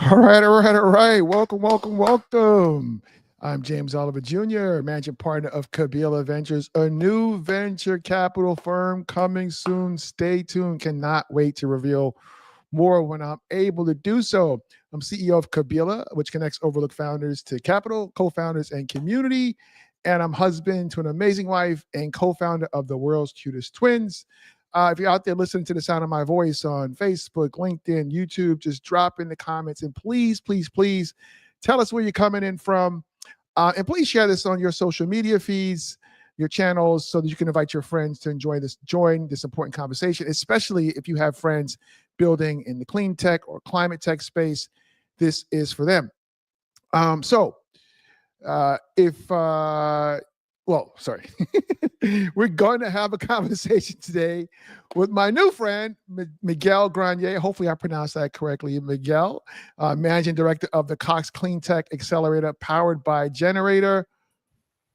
All right. Welcome. I'm James Oliver Jr., managing partner of Kabila Ventures, a new venture capital firm coming soon. Stay tuned. Cannot wait to reveal more when I'm able to do so. I'm CEO of Kabila, which connects overlooked founders to capital, co-founders, and community. And I'm husband to an amazing wife and co-founder of the world's cutest twins. If you're out there listening to the sound of my voice on Facebook, LinkedIn, YouTube, just drop in the comments and please tell us where you're coming in from. And please share this on your social media feeds, your channels, so that you can invite your friends to join this important conversation, especially if you have friends building in the clean tech or climate tech space. This is for them. Sorry. We're going to have a conversation today with my new friend, Miguel Granier. Hopefully I pronounced that correctly. Miguel, Managing Director of the Cox Cleantech Accelerator Powered by gener8tor.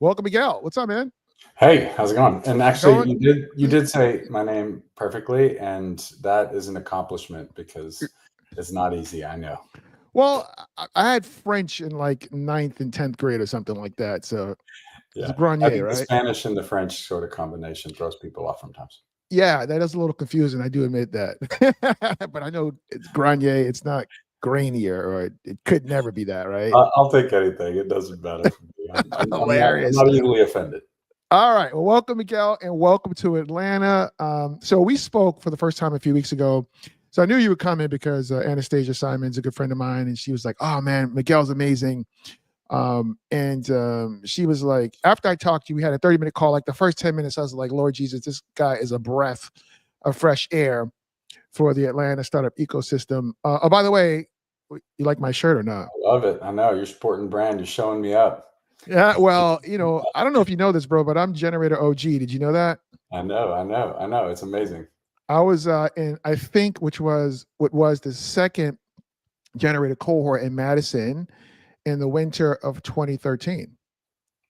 Welcome, Miguel. What's up, man? Hey, how's it going? And actually, you did say my name perfectly, and that is an accomplishment because it's not easy. I know. Well, I had French in like 9th and 10th grade or something like that. So it's Yeah, I Granier, think the right? Spanish and the French sort of combination throws people off sometimes. Yeah, that is a little confusing. I do admit that. But I know it's Granier. It's not Granier, or it could never be that, right? I'll take anything. It doesn't matter for me. I'm Hilarious. not easily offended. All right. Well, welcome, Miguel, and welcome to Atlanta. So we spoke for the first time a few weeks ago. So I knew you were coming because Anastasia Simon's a good friend of mine, and she was like, "Oh man, Miguel's amazing." She was like, after I talked to you, we had a 30-minute call. Like the first 10 minutes, I was like, Lord Jesus, this guy is a breath of fresh air for the Atlanta startup ecosystem. Oh, by the way, you like my shirt or not? I love it. I know you're sporting brand. You're showing me up. Yeah, well, I don't know if you know this, bro, but I'm gener8tor OG. Did you know that? I know. It's amazing. I was in, I think, which was what was the second gener8tor cohort in Madison in the winter of 2013.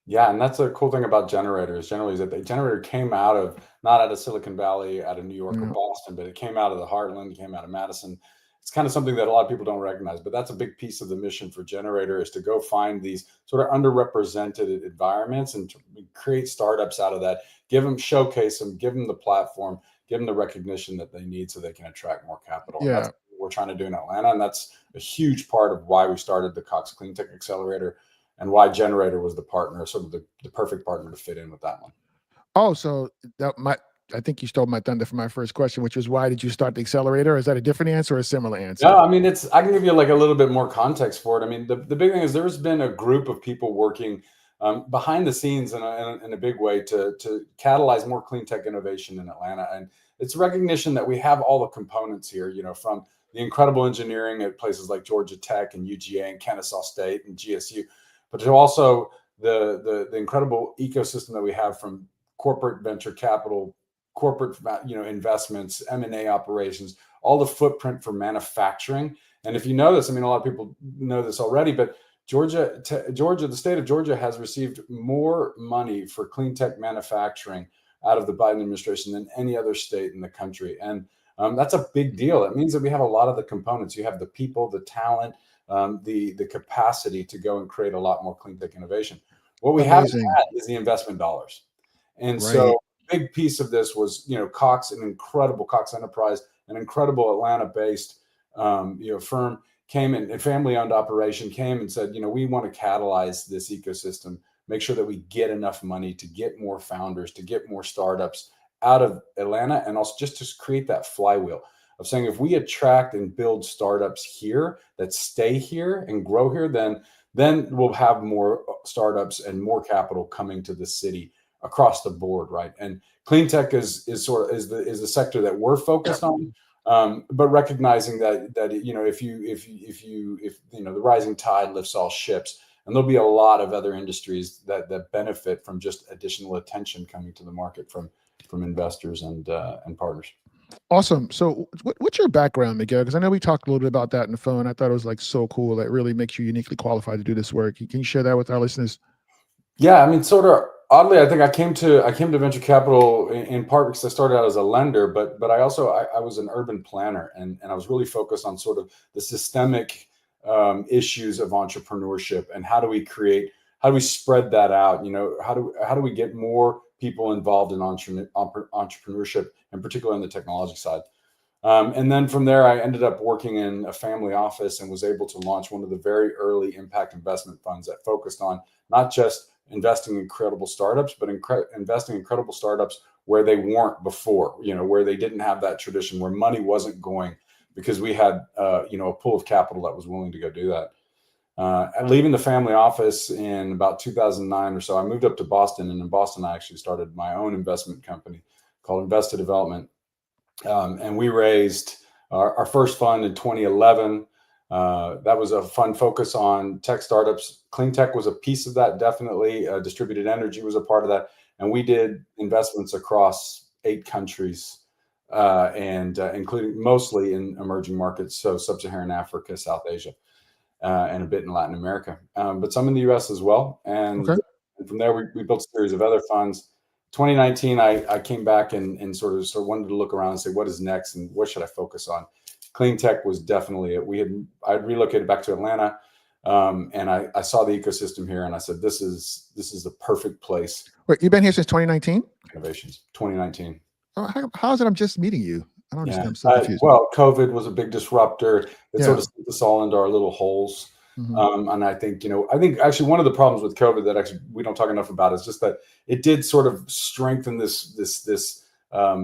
Yeah, and that's the cool thing about generators. Generally, is that the generator came out of not out of Silicon Valley, out of New York or Yeah. Boston, but it came out of the Heartland, it came out of Madison. It's kind of something that a lot of people don't recognize, but that's a big piece of the mission for gener8tor is to go find these sort of underrepresented environments and to create startups out of that. Showcase them, give them the platform, give them the recognition that they need so they can attract more capital. And that's Yeah. what we're trying to do in Atlanta, and that's a huge part of why we started the Cox Cleantech Accelerator and why gener8tor was the partner, sort of the perfect partner to fit in with that one. Oh, so I think you stole my thunder for my first question, which was why did you start the accelerator? Is that a different answer or a similar answer? No, I mean, I can give you like a little bit more context for it. I mean, the big thing is there's been a group of people working behind the scenes in a big way to catalyze more clean tech innovation in Atlanta. And it's recognition that we have all the components here, from the incredible engineering at places like Georgia Tech and UGA and Kennesaw State and GSU, but to also the incredible ecosystem that we have from corporate venture capital, corporate investments, M&A operations, all the footprint for manufacturing. And if you know this, I mean, a lot of people know this already, but the state of Georgia has received more money for clean tech manufacturing out of the Biden administration than any other state in the country. And that's a big deal. It means that we have a lot of the components. You have the people, the talent, the capacity to go and create a lot more clean tech innovation. What we haven't had is the investment dollars. And so a big piece of this was, Cox, an incredible Cox Enterprise, an incredible Atlanta-based, firm came in, a family-owned operation came and said, we want to catalyze this ecosystem, make sure that we get enough money to get more founders, to get more startups out of Atlanta, and also just to create that flywheel of saying, if we attract and build startups here that stay here and grow here, then we'll have more startups and more capital coming to the city across the board, right? And clean tech is the sector that we're focused on, but recognizing that if the rising tide lifts all ships, and there'll be a lot of other industries that benefit from just additional attention coming to the market from investors and partners. Awesome. So what's your background, Miguel? Because I know we talked a little bit about that on the phone. I thought it was like so cool. That really makes you uniquely qualified to do this work. Can you share that with our listeners? Yeah, I mean, sort of oddly, I think I came to venture capital in part because I started out as a lender, but I was an urban planner, and I was really focused on sort of the systemic issues of entrepreneurship, and how do we spread that out? How do we get more people involved in entrepreneurship, and particularly on the technology side? And then from there, I ended up working in a family office and was able to launch one of the very early impact investment funds that focused on not just investing in credible startups, but investing in credible startups where they weren't before, where they didn't have that tradition, where money wasn't going, because we had, a pool of capital that was willing to go do that. Leaving the family office in about 2009 or so, I moved up to Boston, and in Boston, I actually started my own investment company called Invested Development. And we raised our first fund in 2011. That was a fund focus on tech startups. Clean tech was a piece of that, definitely. Distributed energy was a part of that. And we did investments across 8 countries, and including mostly in emerging markets, so sub-Saharan Africa, South Asia, and a bit in Latin America, but some in the US as well. And from there, we built a series of other funds. 2019, I came back and sort of wanted to look around and say, what is next and what should I focus on? Clean tech was definitely it. I'd relocated back to Atlanta, and I saw the ecosystem here, and I said, this is the perfect place. Wait, you've been here since 2019? Innovations, 2019. How is it I'm just meeting you? I don't understand. I'm so confused. Well, COVID was a big disruptor. It sort of sent us all into our little holes. And I think, actually one of the problems with COVID that actually we don't talk enough about is just that it did sort of strengthen this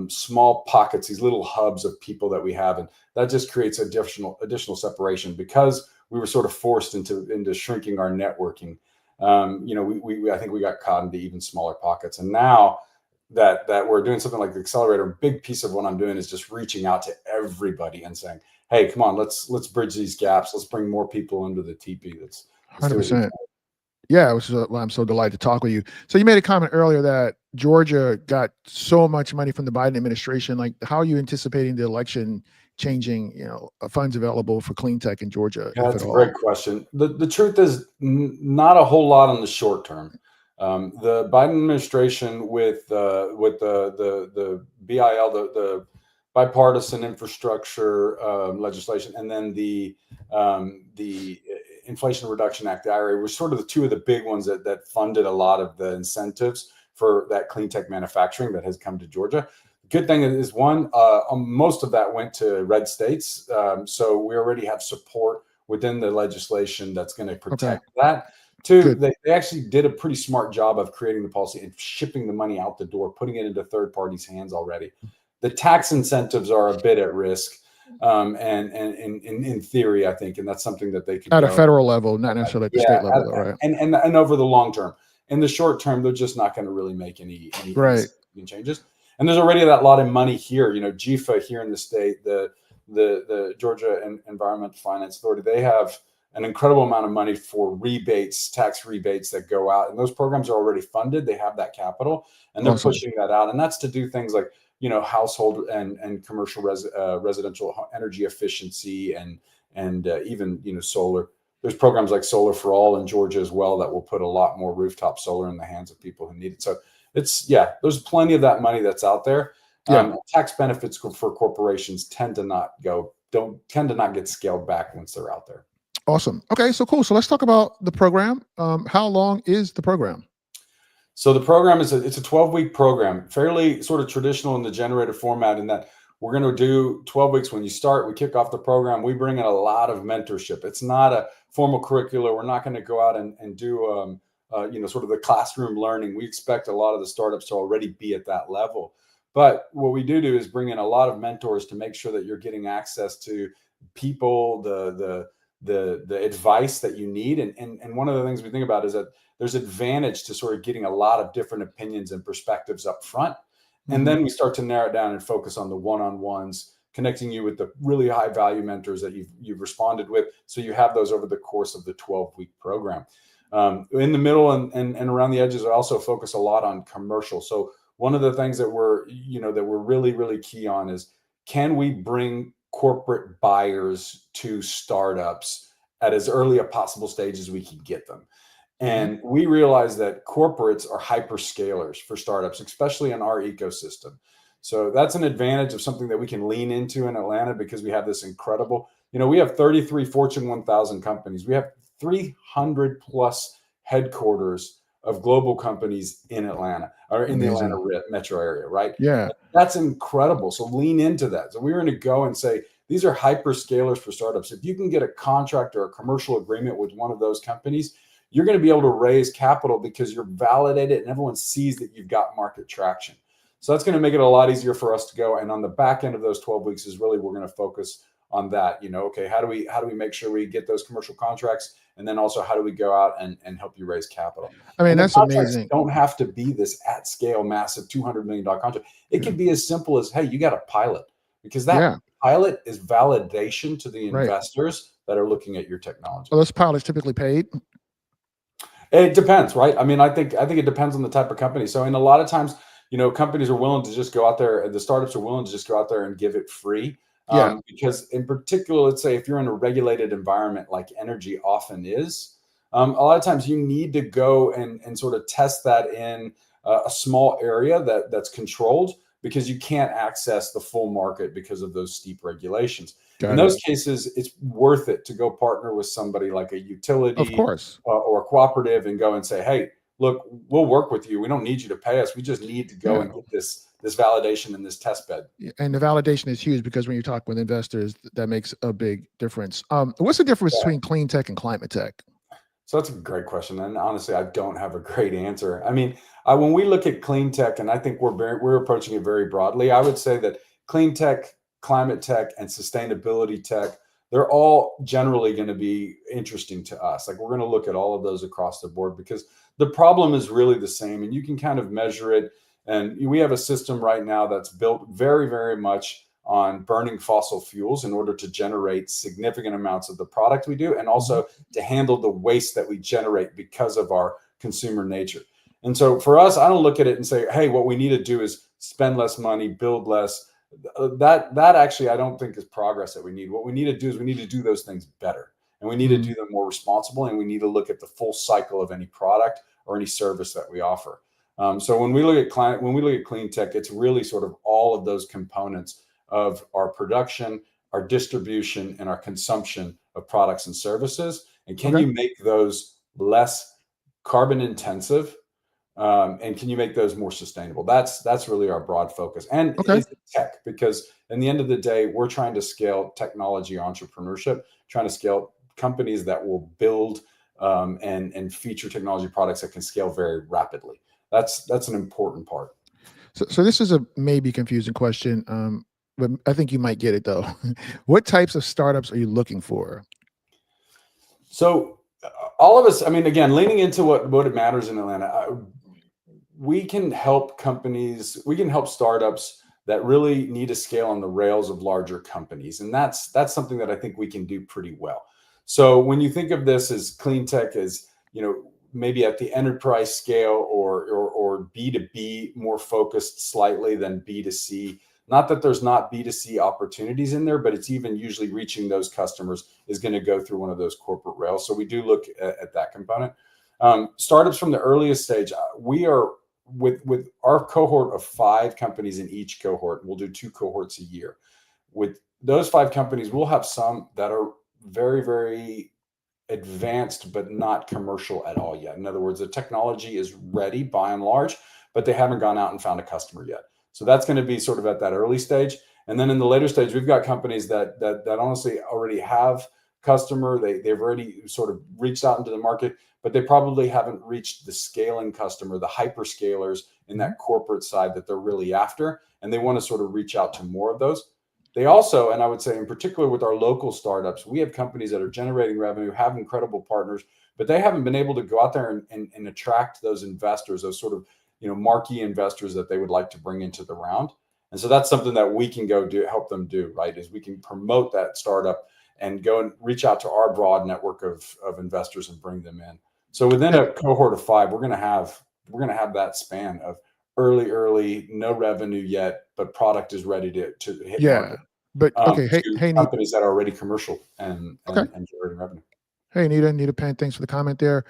small pockets, these little hubs of people that we have. And that just creates additional separation, because we were sort of forced into shrinking our networking. I think we got caught into even smaller pockets. And now that we're doing something like the accelerator, a big piece of what I'm doing is just reaching out to everybody and saying, hey, come on, let's bridge these gaps. Let's bring more people into the TP. Let's 100%. Yeah, which is why I'm so delighted to talk with you. So you made a comment earlier that Georgia got so much money from the Biden administration. Like, how are you anticipating the election changing, funds available for clean tech in Georgia? Yeah, that's a great question. The truth is not a whole lot on the short term. The Biden administration with the BIL, the bipartisan infrastructure legislation, and then the Inflation Reduction Act, the IRA, were sort of the two of the big ones that funded a lot of the incentives for that clean tech manufacturing that has come to Georgia. Good thing is, one, most of that went to red states, so we already have support within the legislation that's going to protect that. Two, they actually did a pretty smart job of creating the policy and shipping the money out the door, putting it into third parties' hands already. The tax incentives are a bit at risk, and in theory, I think, and that's something that they could at a federal level, not necessarily at the state level, though, right? And over the long term. In the short term, they're just not going to really make any changes. And there's already that lot of money here. GFA here in the state, the Georgia Environmental Finance Authority, they have an incredible amount of money for tax rebates that go out, and those programs are already funded. They have that capital, and they're pushing that out, and that's to do things like household and commercial residential energy efficiency, and even solar. There's programs like Solar for All in Georgia as well that will put a lot more rooftop solar in the hands of people who need it. So there's plenty of that money that's out there. Tax benefits for corporations tend to not get scaled back once they're out there. Awesome. Okay, so cool. So let's talk about the program. How long is the program? So the program it's a 12-week program, fairly sort of traditional in the generator format, in that we're going to do 12 weeks. When you start, we kick off the program. We bring in a lot of mentorship. It's not a formal curricula. We're not going to go out and do sort of the classroom learning. We expect a lot of the startups to already be at that level. But what we do is bring in a lot of mentors to make sure that you're getting access to people, the advice that you need. And one of the things we think about is that there's advantage to sort of getting a lot of different opinions and perspectives up front. And then we start to narrow it down and focus on the one-on-ones, connecting you with the really high value mentors that you've responded with. So you have those over the course of the 12-week program. In the middle and around the edges, I also focus a lot on commercial. So one of the things that we're really, really key on is, can we bring corporate buyers to startups at as early a possible stage as we can get them? And we realize that corporates are hyperscalers for startups, especially in our ecosystem. So that's an advantage of something that we can lean into in Atlanta, because we have this incredible we have 33 Fortune 1000 companies. We have 300 plus headquarters of global companies in Atlanta or in the Atlanta Amazing. metro area, right? Yeah. That's incredible. So lean into that. So we're going to go and say, these are hyperscalers for startups. If you can get a contract or a commercial agreement with one of those companies, you're going to be able to raise capital because you're validated and everyone sees that you've got market traction. So that's going to make it a lot easier for us to go. And on the back end of those 12 weeks is really, we're going to focus on that. Okay, how do we make sure we get those commercial contracts? And then also, how do we go out and help you raise capital? I mean, And the that's contracts amazing. don't have to be this at scale, massive $200 million contract. It could be as simple as, hey, you got a pilot, because that pilot is validation to the investors that are looking at your technology. Are those pilots typically paid? It depends, right? I mean, I think it depends on the type of company. So in a lot of times, companies are willing to just go out there, the startups are willing to just go out there and give it free. Because in particular, let's say if you're in a regulated environment like energy often is, a lot of times you need to go and sort of test that in a small area that's controlled, because you can't access the full market because of those steep regulations. In those cases, it's worth it to go partner with somebody like a utility, of course, or a cooperative, and go and say, hey, look, we'll work with you. We don't need you to pay us. We just need to go and get this validation in this test bed. And the validation is huge, because when you talk with investors, that makes a big difference. What's the difference between clean tech and climate tech? So that's a great question. And honestly, I don't have a great answer. I mean, when we look at clean tech, and I think we're approaching it very broadly, I would say that clean tech, climate tech, and sustainability tech, they're all generally going to be interesting to us. Like, we're going to look at all of those across the board, because the problem is really the same, and you can kind of measure it. And we have a system right now that's built very, very much on burning fossil fuels in order to generate significant amounts of the product we do, and also to handle the waste that we generate because of our consumer nature. And so for us, I don't look at it and say, hey, what we need to do is spend less money, build less. That actually, I don't think is progress that we need. What we need to do is we need to do those things better, and we need to do them more responsible, and we need to look at the full cycle of any product or any service that we offer. So when we look at clean tech, it's really sort of all of those components of our production, our distribution, and our consumption of products and services. And can you make those less carbon intensive? And can you make those more sustainable? That's really our broad focus. And it's tech, because in the end of the day, we're trying to scale technology entrepreneurship, trying to scale companies that will build and feature technology products that can scale very rapidly. That's an important part. So this is a maybe confusing question, but I think you might get it though. What types of startups are you looking for? So all of us, I mean, again, leaning into what it matters in Atlanta, we can help companies, we can help startups that really need to scale on the rails of larger companies. And that's something that I think we can do pretty well. So when you think of this as clean tech, as, maybe at the enterprise scale or B2B more focused slightly than B2C, not that there's not B2C opportunities in there, but it's even usually reaching those customers is going to go through one of those corporate rails. So we do look at that component. Startups from the earliest stage, we are with our cohort of 5 companies in each cohort. We'll do 2 cohorts a year. With those 5 companies, we'll have some that are very, very advanced, but not commercial at all yet. In other words, the technology is ready by and large, but they haven't gone out and found a customer yet. So that's going to be sort of at that early stage. And then in the later stage, we've got companies that honestly already have customer. They've already sort of reached out into the market, but they probably haven't reached the scaling customer, the hyperscalers in that corporate side that they're really after. And they want to sort of reach out to more of those. They also, and I would say in particular with our local startups, we have companies that are generating revenue, have incredible partners, but they haven't been able to go out there and attract those investors, those sort of marquee investors that they would like to bring into the round. And so that's something that we can go do, help them do, right? Is we can promote that startup and go and reach out to our broad network of investors and bring them in. So within a cohort of 5, we're going to have that span of early, no revenue yet, but product is ready to hit market. But okay, hey, companies that are already commercial and generating revenue. Hey, Nita Penn, thanks for the comment there.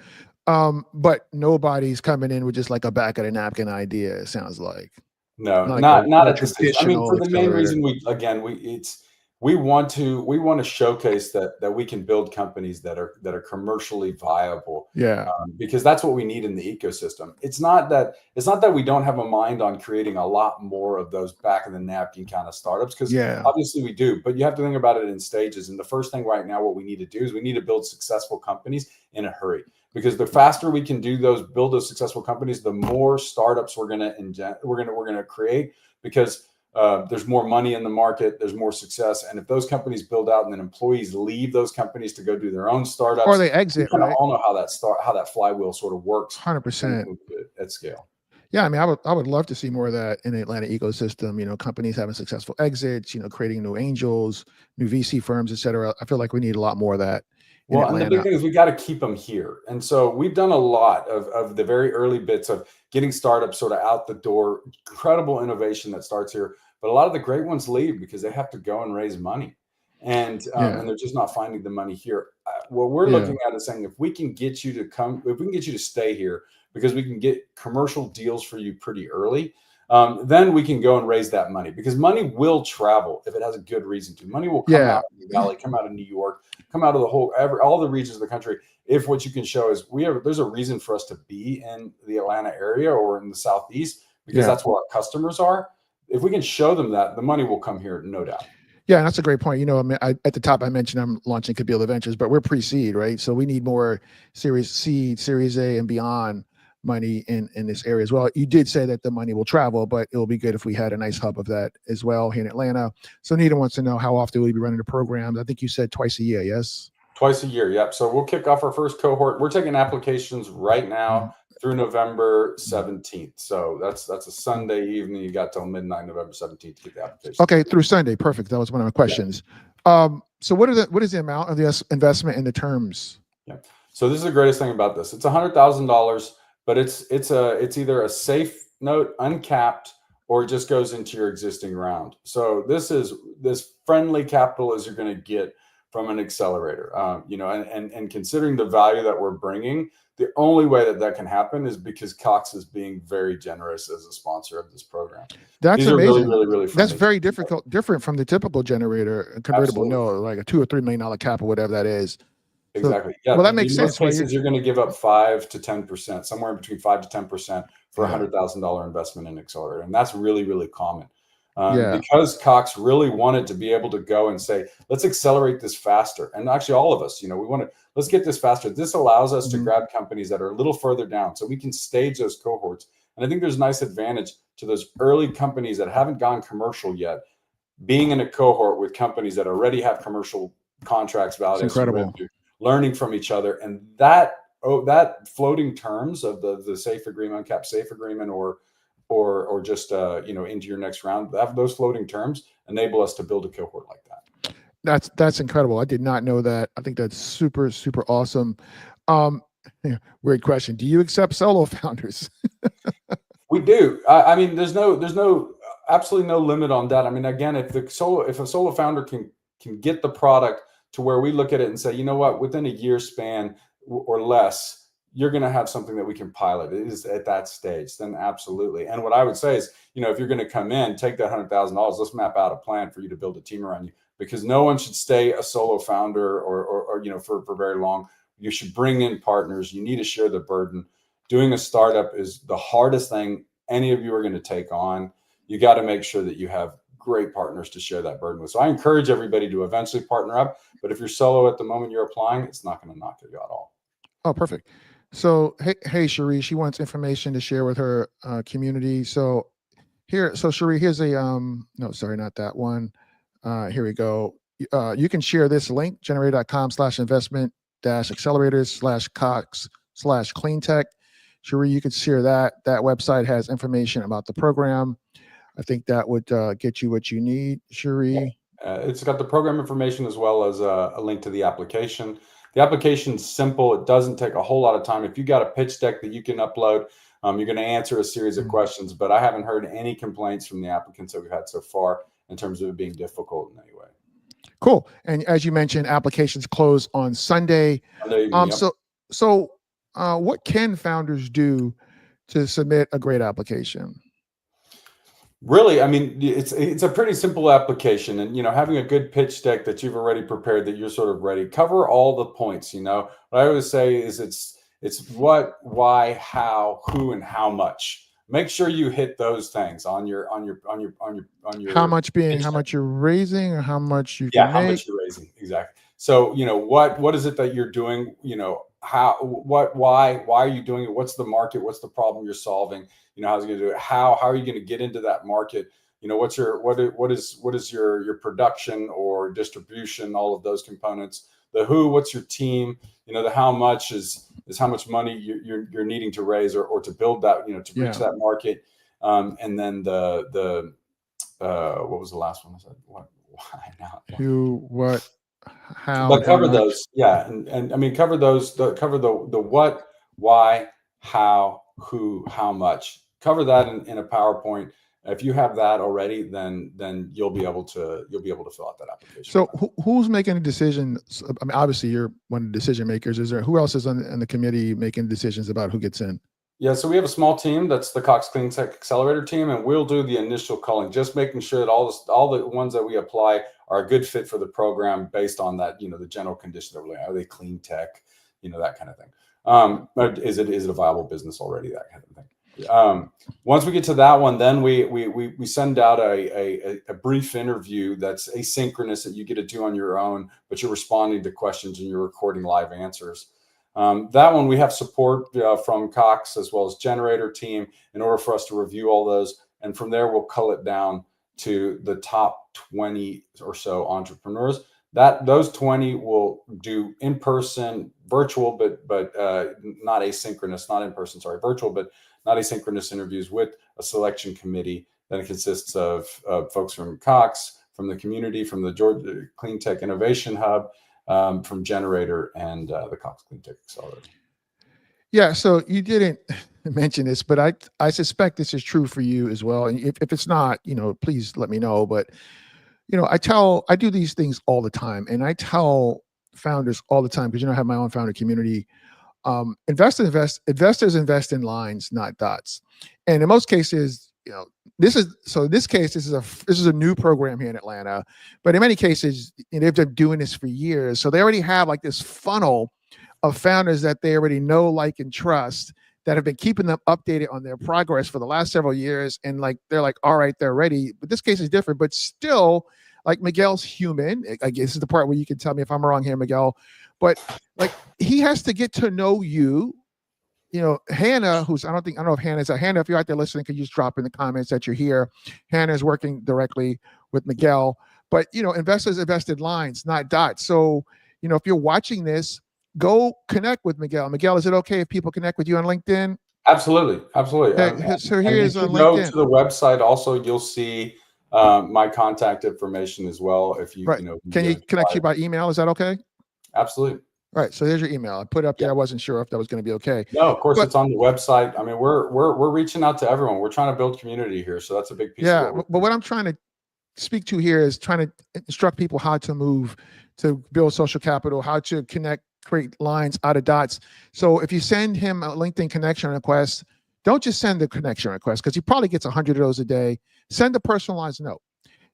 But nobody's coming in with just like a back of the napkin idea. It sounds like not at this stage. I mean, for the main reason we want to showcase that we can build companies that are commercially viable, Yeah. because that's what we need in the ecosystem. It's not that we don't have a mind on creating a lot more of those back of the napkin kind of startups, because Yeah. obviously we do, but you have to think about it in stages. And the first thing right now, what we need to do is we need to build successful companies in a hurry, because the faster we can build those successful companies, the more startups we're gonna create, because there's more money in the market, there's more success. And if those companies build out and then employees leave those companies to go do their own Or startups, they we exit, kind of right? all know how that flywheel sort of works when 100%. we do it at scale. Yeah, I mean, I would love to see more of that in the Atlanta ecosystem. Companies having successful exits. Creating new angels, new VC firms, et cetera. I feel like we need a lot more of that in Well, and the big Atlanta. thing is we got to keep them here. And so we've done a lot of the very early bits of getting startups sort of out the door, incredible innovation that starts here. But a lot of the great ones leave because they have to go and raise money. And Yeah, they're just not finding the money here. What we're yeah, looking at is saying, if we can get you to come, if we can get you to stay here, because we can get commercial deals for you pretty early, then we can go and raise that money, because money will travel if it has a good reason to. Money will come yeah, out of the Valley, come out of New York, come out of all the regions of the country. If what you can show is there's a reason for us to be in the Atlanta area or in the Southeast, because yeah. that's where our customers are. If we can show them that, the money will come here, no doubt. Yeah, and that's a great point. I mean, at the top, I mentioned I'm launching Kabila Ventures, but we're pre-seed, right? So we need more Series C, Series A, and beyond money in this area as well. You did say that the money will travel, but it'll be good if we had a nice hub of that as well here in Atlanta. So Nita wants to know, how often will you be running the programs? I think you said twice a year, yes? Twice a year, yep. So we'll kick off our first cohort. We're taking applications right Mhm. now through November 17th. So that's a Sunday evening. You got till midnight, November 17th, to get the application. Okay, through Sunday. Perfect. That was one of my questions. So what is the amount of the investment and the terms? Yeah. So this is the greatest thing about this. It's $100,000, but it's either a safe note, uncapped, or it just goes into your existing round. So this is this friendly capital as you're going to get from an accelerator. And considering the value that we're bringing, the only way that can happen is because Cox is being very generous as a sponsor of this program. That's These are really, amazing. really, really That's friendly. very different from the typical generator, convertible Absolutely. note, like a $2 or $3 million cap or whatever that is. So, Exactly. Yeah. well, that makes In most sense, right? cases, you're going to give up 5 to 10%, somewhere in between 5 to 10% for a Yeah, $100,000 investment in accelerator, and that's really, really common. yeah. Because Cox really wanted to be able to go and say, let's accelerate this faster. And actually, all of us, we want to let's get this faster. This allows us to Mhm. grab companies that are a little further down, so we can stage those cohorts. And I think there's a nice advantage to those early companies that haven't gone commercial yet, being in a cohort with companies that already have commercial contracts, It's validated incredible. revenue, learning from each other. And that floating terms of the safe agreement, uncapped safe agreement, or just into your next round, those floating terms enable us to build a cohort like that. That's incredible. I did not know that. I think that's super, super awesome. Um, yeah, weird question. Do you accept solo founders? We do. I mean, there's absolutely no limit on that. I mean, again, if a solo founder can get the product to where we look at it and say, you know what, within a year span or less, you're going to have something that we can pilot. It is at that stage, then absolutely. And what I would say is, if you're going to come in, take that $100,000, let's map out a plan for you to build a team around you, because no one should stay a solo founder or for very long. You should bring in partners. You need to share the burden. Doing a startup is the hardest thing any of you are going to take on. You got to make sure that you have great partners to share that burden with. So I encourage everybody to eventually partner up. But if you're solo at the moment you're applying, it's not going to knock you at all. Oh, perfect. So, hey, Cherie, she wants information to share with her community. So Cherie, here's a no, sorry, not that one. Here we go. You can share this link, gener8tor.com/investment accelerators/Cox/Cleantech. Cherie, you could share that. That website has information about the program. I think that would get you what you need, Cherie. It's got the program information as well as a link to the application. The application's simple. It doesn't take a whole lot of time. If you got a pitch deck that you can upload, you're going to answer a series of questions, but I haven't heard any complaints from the applicants that we've had so far in terms of it being difficult in any way. Cool. And as you mentioned, applications close on Sunday. Sunday evening, yep. So what can founders do to submit a great application? Really, I mean, it's a pretty simple application, and having a good pitch deck that you've already prepared, that you're sort of ready, cover all the points. What I always say is it's what, why, how, who, and how much. Make sure you hit those things on your How much being pitch how deck. much you're raising, or how much you Yeah, can how make. much you're raising, exactly. So what is it that you're doing? How, what, why are you doing it? What's the market? What's the problem you're solving? How's it going to do it? How are you going to get into that market? What's your what is your production or distribution? All of those components. The who, what's your team? The how much is how much money you're needing to raise, or to build that, to reach Yeah. that market. And then the what was the last one? I said what, why now? Who, what, how, But and how cover much. those, yeah, and I mean, cover those, cover the what, why, how, who, how much. Cover that in a PowerPoint. If you have that already, then you'll be able to fill out that application. So who's making the decisions? I mean, obviously you're one of the decision makers. Is there, who else is on the committee making decisions about who gets in? Yeah, so we have a small team. That's the Cox Cleantech Accelerator team, and we'll do the initial calling, just making sure that all the ones that we apply are a good fit for the program based on that, the general condition that we're looking at. Are they clean tech, that kind of thing. But is it a viable business already? That kind of thing. Once we get to that one, then we send out a brief interview that's asynchronous that you get to do on your own, but you're responding to questions and you're recording live answers. That one we have support from Cox as well as gener8tor team in order for us to review all those, and from there we'll cull it down to the top 20 or so entrepreneurs. Those 20 will do in person, virtual, but not asynchronous, not in person. Sorry, virtual, but not asynchronous interviews with a selection committee that consists of folks from Cox, from the community, from the Georgia Clean Tech Innovation Hub, from gener8tor and the Cox Cleantech Accelerator. Yeah. So you didn't mention this, but I suspect this is true for you as well. And if it's not, please let me know. But I do these things all the time, and I tell founders all the time, because I have my own founder community. Investors invest in lines, not dots. And in most cases, this is a new program here in Atlanta, but in many cases, they've been doing this for years. So they already have like this funnel of founders that they already know, like, and trust, that have been keeping them updated on their progress for the last several years. And like, they're like, all right, they're ready. But this case is different, but still, like, Miguel's human. I guess this is the part where you can tell me if I'm wrong here, Miguel. But like, he has to get to know you. Hannah, I don't know if Hannah's Hannah, if you're out there listening, could you just drop in the comments that you're here? Hannah is working directly with Miguel. But investors invested lines, not dots. So, if you're watching this, go connect with Miguel. Miguel, is it okay if people connect with you on LinkedIn? Absolutely. So And here's if you on go LinkedIn. to the website, also you'll see my contact information as well. If you, Right. Can you connect you by email? Is that okay? Absolutely. All right. So there's your email. I put it up there. I wasn't sure if that was going to be okay. No, of course, But it's on the website. I mean, we're reaching out to everyone. We're trying to build community here, so that's a big piece of what we're but what I'm trying to speak to here is trying to instruct people how to move to build social capital, how to create lines out of dots. So if you send him a LinkedIn connection request, don't just send the connection request, because he probably gets 100 of those a day. Send a personalized note.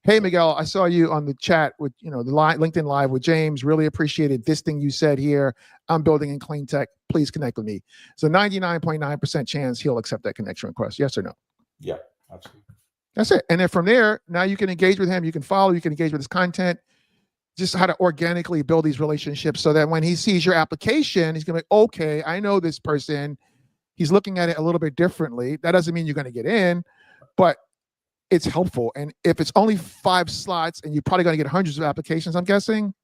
Hey, Miguel, I saw you on the chat with, the LinkedIn Live with James. Really appreciated this thing you said here. I'm building in clean tech. Please connect with me. So 99.9% chance he'll accept that connection request. Yes or no? Yeah, absolutely. That's it. And then from there, now you can engage with him. You can follow. You can engage with his content. Just how to organically build these relationships so that when he sees your application, he's going to be, okay, I know this person. He's looking at it a little bit differently. That doesn't mean you're going to get in, but it's helpful. And if it's only 5 slots and you're probably going to get hundreds of applications, I'm guessing.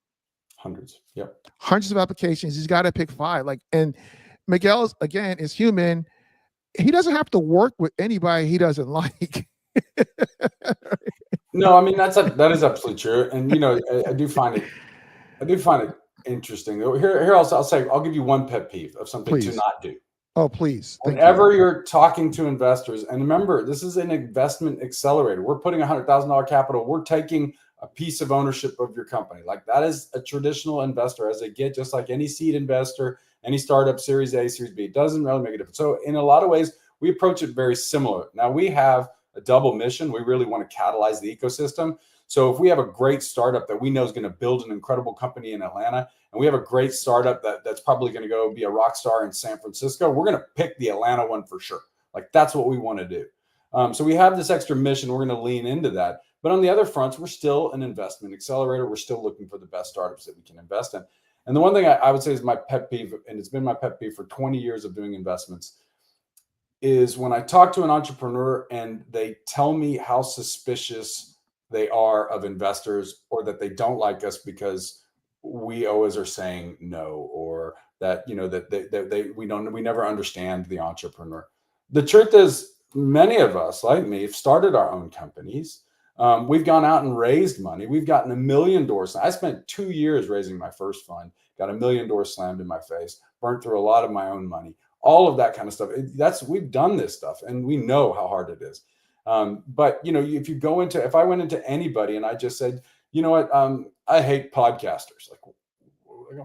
Hundreds. Yep. Hundreds of applications. He's got to pick 5. And Miguel's, again, is human. He doesn't have to work with anybody he doesn't like. No, I mean, that is absolutely true. And I do find it interesting. Here I'll say, I'll give you one pet peeve of something to not do. Oh, please. Whenever you're talking to investors, and remember, this is an investment accelerator. We're putting $100,000 capital. We're taking a piece of ownership of your company. Like, that is a traditional investor as they get, just like any seed investor, any startup, Series A, Series B. It doesn't really make a difference. So in a lot of ways, we approach it very similar. Now, we have a double mission. We really want to catalyze the ecosystem. So if we have a great startup that we know is going to build an incredible company in Atlanta, and we have a great startup that's probably going to go be a rock star in San Francisco, we're going to pick the Atlanta one for sure. Like, that's what we want to do. So we have this extra mission. We're going to lean into that. But on the other fronts, we're still an investment accelerator. We're still looking for the best startups that we can invest in. And the one thing I would say is my pet peeve, and it's been my pet peeve for 20 years of doing investments, is when I talk to an entrepreneur and they tell me how suspicious they are of investors, or that they don't like us because we always are saying no, or that, that we never understand the entrepreneur. The truth is, many of us, like me, have started our own companies. We've gone out and raised money. We've gotten $1 million. I spent 2 years raising my first fund, got $1 million slammed in my face, burnt through a lot of my own money, all of that kind of stuff. We've done this stuff, and we know how hard it is. But if I went into anybody and I just said, you know what, I hate podcasters, like,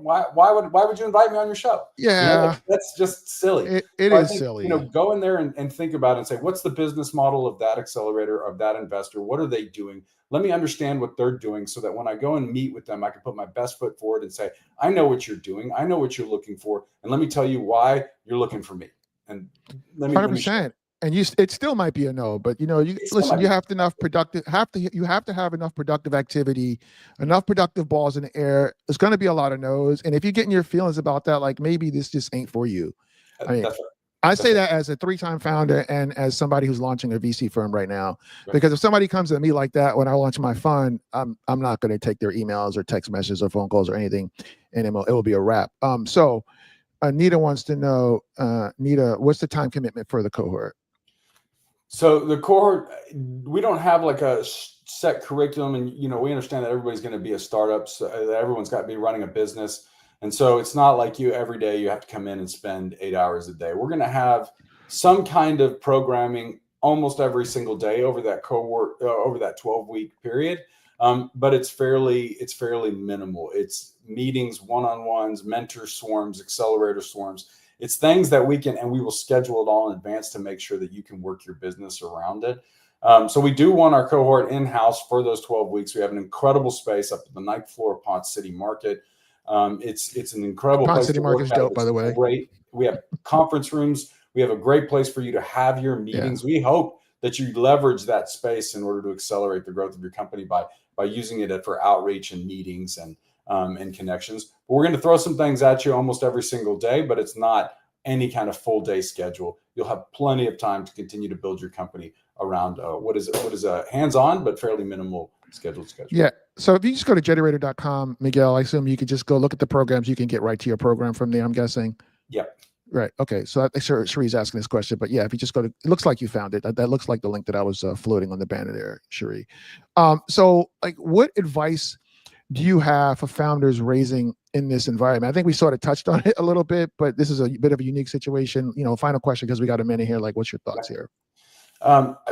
why would you invite me on your show? Yeah, that's just silly. It is silly. Go in there and think about it and say, what's the business model of that accelerator, of that investor? What are they doing? Let me understand what they're doing, so that when I go and meet with them, I can put my best foot forward and say, I know what you're doing. I know what you're looking for. And let me tell you why you're looking for me. And let me 100%. And it still might be a no, but you have to have enough productive activity, enough productive balls in the air. There's going to be a lot of no's. And if you're getting your feelings about that, like, maybe this just ain't for you. I mean, that's right. I say that as a 3-time founder and as somebody who's launching a VC firm right now, because if somebody comes to me like that when I launch my fund, I'm not going to take their emails or text messages or phone calls or anything, and it will be a wrap. So Nita wants to know, Nita, what's the time commitment for the cohort? So the cohort, we don't have like a set curriculum, and we understand that everybody's going to be a startup, so that everyone's got to be running a business, and so it's not like every day you have to come in and spend 8 hours a day. We're going to have some kind of programming almost every single day over that cohort, over that 12-week period, but it's fairly minimal. It's meetings, one-on-ones, mentor swarms, accelerator swarms. It's things that we will schedule it all in advance to make sure that you can work your business around it. So we do want our cohort in-house for those 12 weeks. We have an incredible space up at the 9th floor of Ponce City Market. It's an incredible place. Ponce City Market is dope, by the way. Great. We have conference rooms. We have a great place for you to have your meetings. Yeah. We hope that you leverage that space in order to accelerate the growth of your company by using it for outreach and meetings and connections. But we're going to throw some things at you almost every single day, but it's not any kind of full day schedule. You'll have plenty of time to continue to build your company around what is a hands-on but fairly minimal schedule. Yeah. So if you just go to gener8tor.com, Miguel, I assume you could just go look at the programs. You can get right to your program from there, I'm guessing. Yep. Right. Okay. So I'm sure Cherie's asking this question, but yeah, if you just go to, it looks like you found it. That looks like the link that I was floating on the banner there, Cherie. So like, what advice do you have for founders raising in this environment? I think we sort of touched on it a little bit, but this is a bit of a unique situation. Final question, because we got a minute here. Like, what's your thoughts here?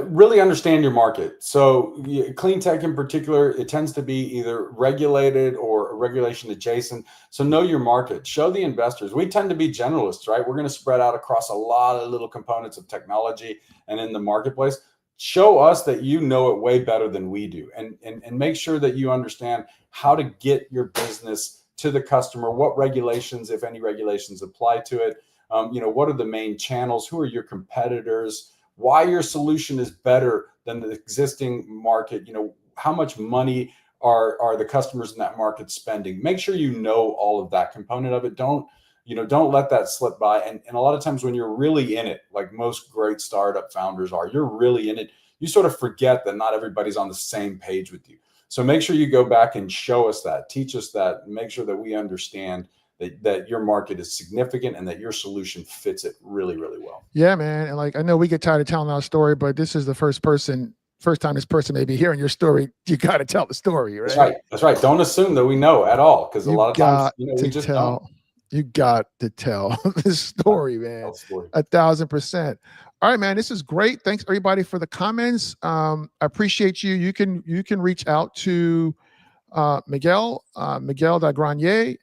Really understand your market. So clean tech in particular, it tends to be either regulated or regulation adjacent. So know your market. Show the investors. We tend to be generalists, right? We're going to spread out across a lot of little components of technology and in the marketplace. Show us that you know it way better than we do, and make sure that you understand how to get your business to the customer, what regulations, if any regulations, apply to it. What are the main channels? Who are your competitors? Why your solution is better than the existing market? How much money are the customers in that market spending? Make sure you know all of that component of it. Don't let that slip by. And a lot of times when you're really in it, like most great startup founders are, you're really in it, you sort of forget that not everybody's on the same page with you. So make sure you go back and show us that, teach us that, make sure that we understand that your market is significant and that your solution fits it really, really well. Yeah, man. And like, I know we get tired of telling our story, but this is the first time this person may be hearing your story. You got to tell the story, right? That's right. Don't assume that we know at all, because a lot of times we just don't. You got to tell this story, man. 1,000%. All right, man. This is great. Thanks everybody for the comments. I appreciate you. You can reach out to Miguel Granier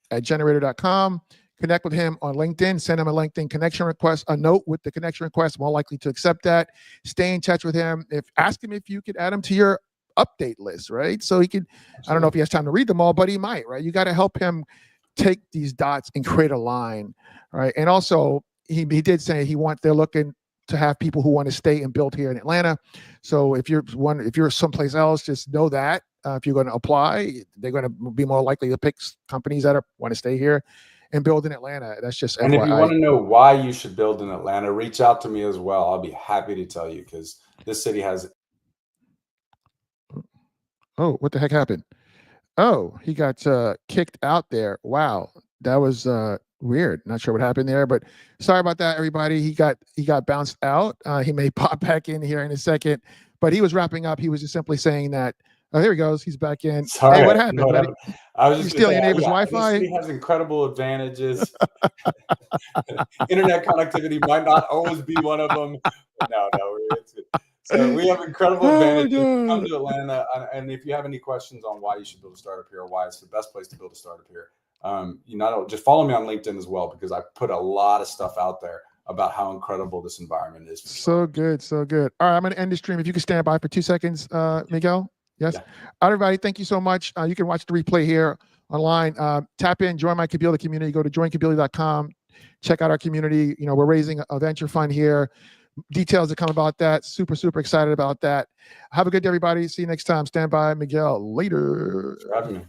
at gener8tor.com. connect with him on LinkedIn, send him a LinkedIn connection request, a note with the connection request, more likely to accept that. Stay in touch with him. Ask him if you could add him to your update list, right? So he could, I don't know if he has time to read them all, but he might, right? You got to help him take these dots and create a line, right? And also, he did say they're looking to have people who want to stay and build here in Atlanta. So if you're someplace else, just know that if you're going to apply, they're going to be more likely to pick companies that want to stay here and build in Atlanta. That's just And FYI. if you want to know why you should build in Atlanta, reach out to me as well. I'll be happy to tell you, because this city has. Oh, what the heck happened? Oh, he got kicked out there. Wow, that was weird. Not sure what happened there, but sorry about that, everybody. He got bounced out. He may pop back in here in a second, but he was wrapping up. He was just simply saying that. Oh, here he goes. He's back in. Sorry, hey, what happened, what buddy? happened? I was just stealing your neighbor's This Wi-Fi? city has incredible advantages. Internet connectivity might not always be one of them. But no, it's good. So we have incredible advantages. Come to Atlanta, and if you have any questions on why you should build a startup here, or why it's the best place to build a startup here, just follow me on LinkedIn as well, because I put a lot of stuff out there about how incredible this environment is. So good. All right, I'm going to end the stream. If you could stand by for 2 seconds, Miguel. Yes. Yeah. All right, everybody, thank you so much. You can watch the replay here online. Tap in, join my Kabila community. Go to joinkabila.com. Check out our community. We're raising a venture fund here. Details that come about that. Super, super excited about that. Have a good day, everybody. See you next time. Stand by, Miguel. Later. Thanks for having me.